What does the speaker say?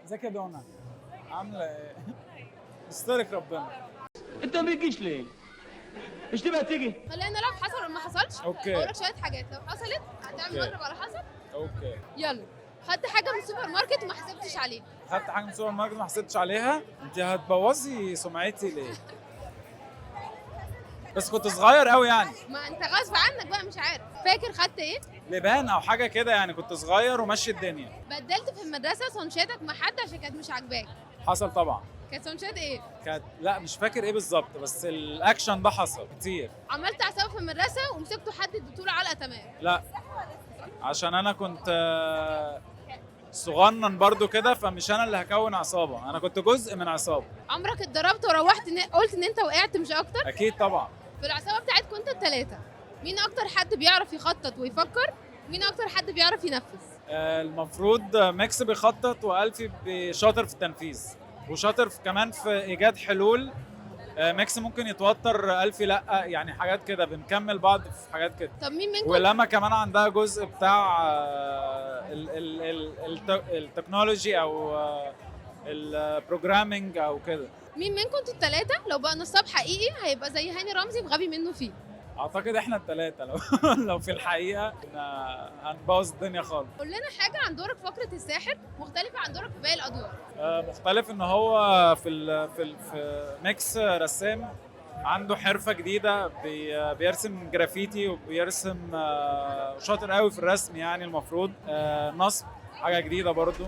ازيك يا دونا؟ عاملة ايه؟ استرك ربنا. انت ما بتجيش ليه؟ مش تبقى تيجي؟ خلينا نلعب حصل ولا ما حصلش. اوكي. اقول لك شويه حاجات لو حصلت هتعمل اوكي. مضرب على حصل. اوكي. يلا. خدت حاجه من السوبر ماركت وما حسبتش عليها. خدت حاجة من السوبر ماركت ما حسيتش عليها؟ انت هتبوظي سمعتي ليه؟ بس كنت صغير قوي يعني. ما انت غصب عنك بقى مش عارف. فاكر خدت ايه؟ لبان او حاجة كده يعني، كنت صغير وماشي الدنيا. بدلت في المدرسه سانشاتك مع حد عشان كانت مش عاجباك. حصل طبعا. كانت سانشات ايه؟ كانت لا مش فاكر ايه بالظبط، بس الاكشن ده حصل كتير. عملت عصابه في المدرسه ومسكتوا حد اديتوا له علقه تمام. لا عشان انا كنت صغنن برضو كده، فمش انا اللي هكون عصابة، انا كنت جزء من عصابة. عمرك اتضربت وروحت قلت ان انت وقعت مش اكتر؟ اكيد طبعا. في العصابه بتاعتكم انتوا الثلاثه مين اكتر حد بيعرف يخطط ويفكر؟ مين اكتر حد بيعرف ينفذ؟ المفروض ميكس بيخطط والفي شاطر في التنفيذ وشاطر كمان في ايجاد حلول. ميكس ممكن يتوتر، الفي لا، يعني حاجات كده بنكمل بعض في حاجات كده. طب مين منكم؟ ولما كمان عندها جزء بتاع التكنولوجي او البروجرامينج او كده. مين منكم انتوا الثلاثه لو بقى نصاب حقيقي هيبقى زي هاني رمزي في غبي منه فيه؟ اعتقد احنا الثلاثه لو لو في الحقيقه هنبوظ الدنيا خالص. قول لنا حاجه عن دورك في فقره الساحر مختلفه عن دورك في باقي الادوار. مختلف ان هو في ميكس رسام عنده حرفه جديده، بيرسم جرافيتي وبيرسم شاطر قوي في الرسم يعني. المفروض نصب حاجه جديده برضو.